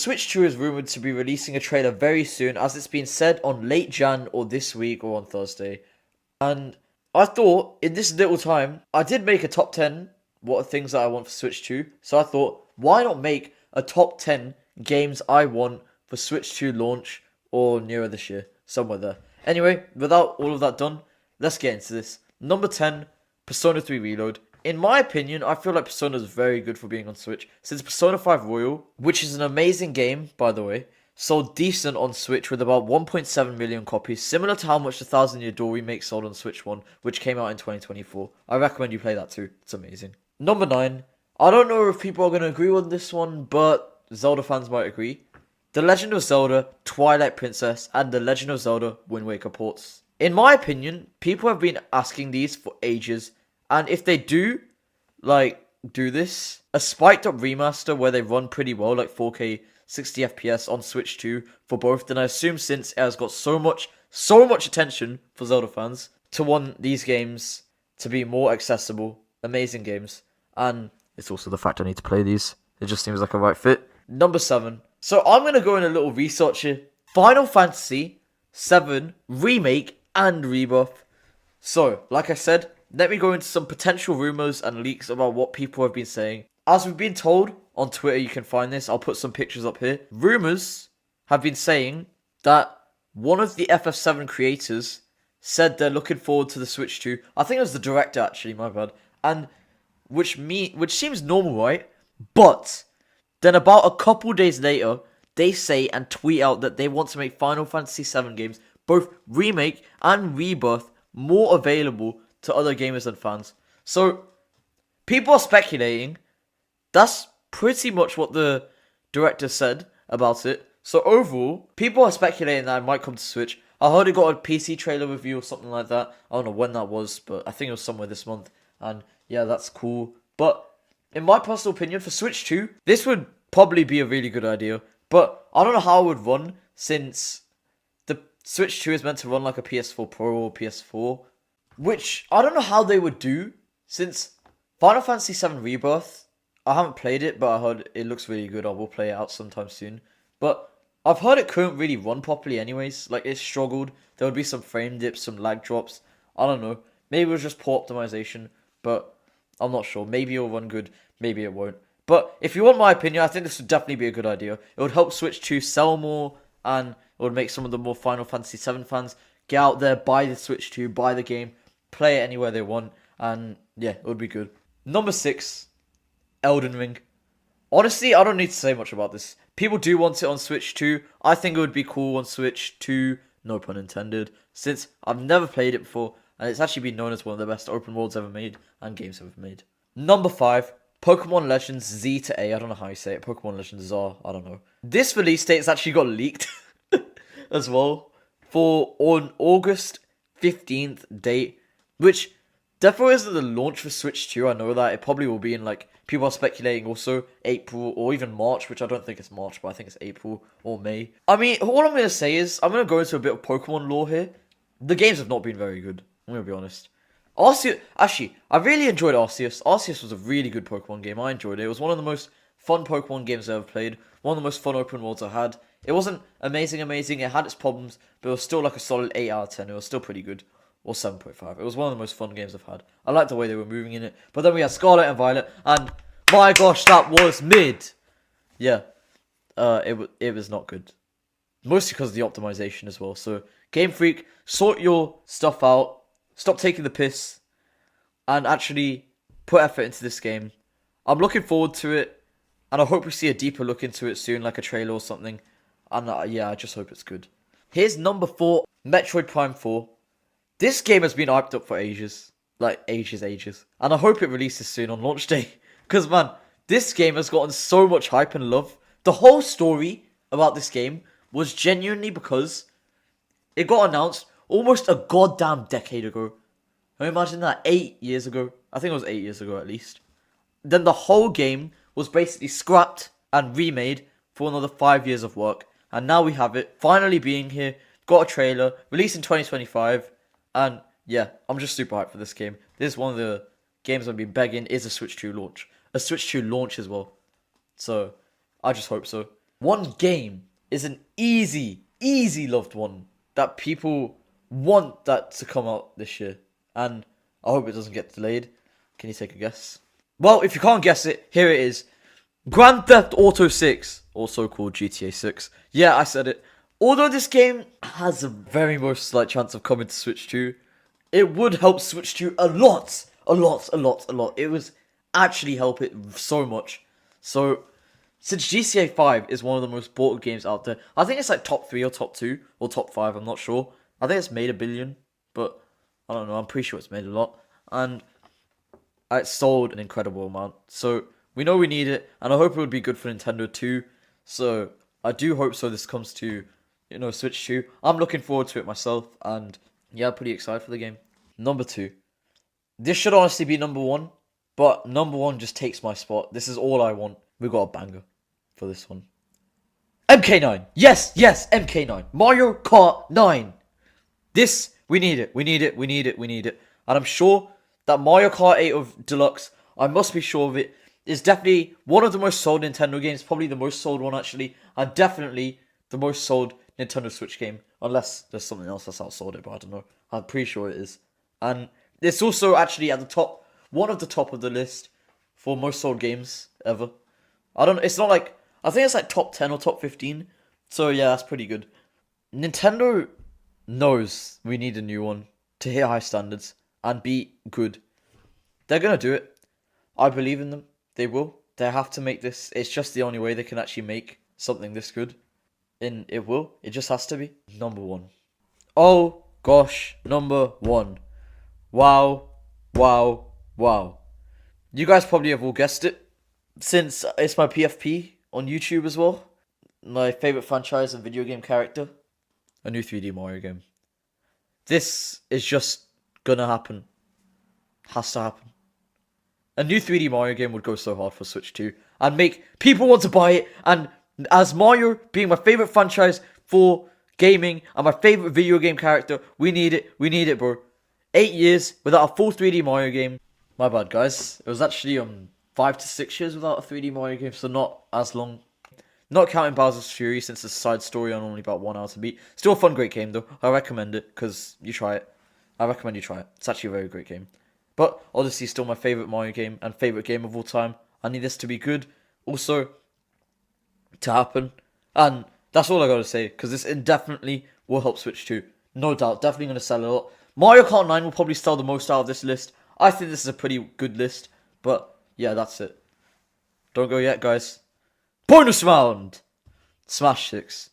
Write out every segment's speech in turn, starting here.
Switch 2 is rumored to be releasing a trailer very soon, as it's been said on late Jan or this week or on Thursday. And I thought, in this little time, I did make a top 10 what are things that I want for Switch 2. So I thought, why not make a top 10 games I want for Switch 2 launch or nearer this year, somewhere there. Anyway, without all of that done, let's get into this. Number 10, Persona 3 Reload. In my opinion, I feel like Persona is very good for being on Switch, since Persona 5 Royal, which is an amazing game, by the way, sold decent on Switch with about 1.7 million copies, similar to how much the Thousand Year Door remake sold on Switch 1, which came out in 2024. I recommend you play that too, it's amazing. Number 9, I don't know if people are going to agree on this one, but Zelda fans might agree. The Legend of Zelda, Twilight Princess, and The Legend of Zelda Wind Waker ports. In my opinion, people have been asking these for ages, and if they do this, a spiked up remaster where they run pretty well, like 4K 60 FPS on Switch 2 for both, then I assume since it has got so much attention for Zelda fans, to want these games to be more accessible, amazing games, and it's also the fact I need to play these. It just seems like a right fit. Number 7. So I'm going to go in a little research here. Final Fantasy 7 Remake and Rebirth. So, like I said, let me go into some potential rumors and leaks about what people have been saying. As we've been told on Twitter, you can find this. I'll put some pictures up here. Rumors have been saying that one of the FF7 creators said they're looking forward to the Switch 2. I think it was the director, actually, my bad. And which seems normal, right? But then about a couple days later, they say and tweet out that they want to make Final Fantasy 7 games, both Remake and Rebirth, more available to other gamers and fans. So, people are speculating. That's pretty much what the director said about it. So overall, people are speculating that it might come to Switch. I heard it got a PC trailer review or something like that. I don't know when that was, but I think it was somewhere this month. And yeah, that's cool. But in my personal opinion, for Switch 2, this would probably be a really good idea. But I don't know how it would run, since the Switch 2 is meant to run like a PS4 Pro or PS4. Which, I don't know how they would do, since Final Fantasy 7 Rebirth, I haven't played it, but I heard it looks really good. I will play it out sometime soon. But I've heard it couldn't really run properly anyways. Like, it struggled. There would be some frame dips, some lag drops. I don't know. Maybe it was just poor optimization, but I'm not sure. Maybe it'll run good, maybe it won't. But if you want my opinion, I think this would definitely be a good idea. It would help Switch 2 sell more, and it would make some of the more Final Fantasy 7 fans get out there, buy the Switch 2, buy the game, play it anywhere they want, and yeah, it would be good. Number 6, Elden Ring. Honestly, I don't need to say much about this. People do want it on Switch 2. I think it would be cool on Switch 2, no pun intended, since I've never played it before, and it's actually been known as one of the best open worlds ever made, and games ever made. Number 5, Pokémon Legends Z-A. I don't know how you say it. Pokémon Legends Z-a. I don't know. This release date's actually got leaked as well for on August 15th date, which definitely isn't the launch for Switch 2. I know that. It probably will be in, like, people are speculating also April or even March, which I don't think it's March, but I think it's April or May. I mean, all I'm going to say is, I'm going to go into a bit of Pokemon lore here. The games have not been very good. I'm going to be honest. Arceus, actually, I really enjoyed Arceus. Arceus was a really good Pokemon game. I enjoyed it. It was one of the most fun Pokemon games I ever played. One of the most fun open worlds I had. It wasn't amazing. It had its problems, but it was still like a solid 8 out of 10. It was still pretty good. Or 7.5. It was one of the most fun games I've had. I liked the way they were moving in it. But then we had Scarlet and Violet, and my gosh, that was mid. Yeah, it was not good. Mostly because of the optimization as well. So, Game Freak, sort your stuff out. Stop taking the piss. And actually put effort into this game. I'm looking forward to it. And I hope we see a deeper look into it soon, like a trailer or something. And yeah, I just hope it's good. Here's number 4, Metroid Prime 4. This game has been hyped up for ages. Like, ages. And I hope it releases soon on launch day. Because, man, this game has gotten so much hype and love. The whole story about this game was genuinely because it got announced almost a goddamn decade ago. Can you imagine that? 8 years ago. I think it was 8 years ago at least. Then the whole game was basically scrapped and remade for another 5 years of work. And now we have it finally being here. Got a trailer. Released in 2025. And yeah, I'm just super hyped for this game. This is one of the games I've been begging, is a Switch 2 launch. A Switch 2 launch as well. So, I just hope so. One game is an easy loved one that people want that to come out this year. And I hope it doesn't get delayed. Can you take a guess? Well, if you can't guess it, here it is. Grand Theft Auto 6, also called GTA 6. Yeah, I said it. Although this game has a very most slight chance of coming to Switch 2, it would help Switch 2 a lot. It would actually help it so much. So, since GTA 5 is one of the most bought games out there, I think it's like top 3 or top 2 or top 5, I'm not sure. I think it's made $1 billion, but I don't know, I'm pretty sure it's made a lot. And it sold an incredible amount. So, we know we need it, and I hope it would be good for Nintendo too. So, I do hope so this comes to, Switch 2. I'm looking forward to it myself, and yeah, pretty excited for the game. Number 2. This should honestly be number 1, but number 1 just takes my spot. This is all I want. We got a banger for this one. MK9. Yes, MK9. Mario Kart 9. This, we need it. And I'm sure that Mario Kart 8 of Deluxe, I must be sure of it, is definitely one of the most sold Nintendo games. Probably the most sold one, actually. And definitely the most sold Nintendo Switch game. Unless there's something else that's outsold it, but I don't know. I'm pretty sure it is. And it's also actually at the top, one of the top of the list for most sold games ever. It's not like, I think it's like top 10 or top 15. So yeah, that's pretty good. Nintendo knows we need a new one to hit high standards and be good. They're gonna do it. I believe in them. They will. They have to make this. It's just the only way they can actually make something this good. And it will. It just has to be. Number 1. Oh gosh, number 1. Wow. You guys probably have all guessed it, since it's my PFP on YouTube as well. My favourite franchise and video game character. A new 3D Mario game. This is just gonna happen. Has to happen. A new 3D Mario game would go so hard for Switch 2 and make people want to buy it. And as Mario being my favourite franchise for gaming and my favourite video game character, we need it, bro. 8 years without a full 3D Mario game. My bad, guys. It was actually 5 to 6 years without a 3D Mario game, so not as long. Not counting Bowser's Fury, since it's a side story on only about 1 hour to beat. Still a fun, great game though. I recommend it, because you try it. I recommend you try it. It's actually a very great game. But obviously still my favourite Mario game and favourite game of all time. I need this to be good also to happen. And that's all I gotta say, because this indefinitely will help Switch 2. No doubt, definitely gonna sell a lot. Mario Kart 9 will probably sell the most out of this list. I think this is a pretty good list. But yeah, that's it. Don't go yet, guys. Bonus round! Smash 6.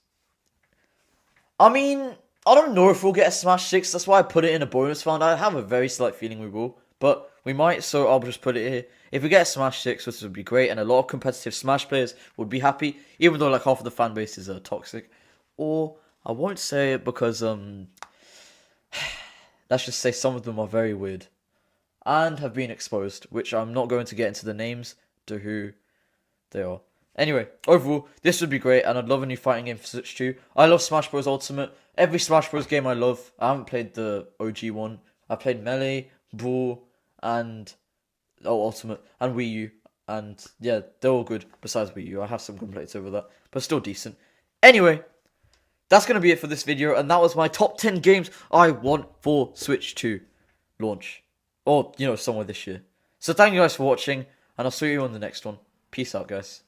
I mean, I don't know if we'll get a Smash 6. That's why I put it in a bonus round. I have a very slight feeling we will. But we might, so I'll just put it here. If we get a Smash 6, which would be great, and a lot of competitive Smash players would be happy, even though like half of the fan base is toxic. Or, I won't say it because, let's just say some of them are very weird. And have been exposed, which I'm not going to get into the names to who they are. Anyway, overall, this would be great, and I'd love a new fighting game for Switch 2. I love Smash Bros. Ultimate. Every Smash Bros. Game I love. I haven't played the OG one. I played Melee, Brawl, and Ultimate, and Wii U. And yeah, they're all good, besides Wii U. I have some complaints over that, but still decent. Anyway, that's going to be it for this video, and that was my top 10 games I want for Switch 2 launch. Or, somewhere this year. So thank you guys for watching, and I'll see you on the next one. Peace out, guys.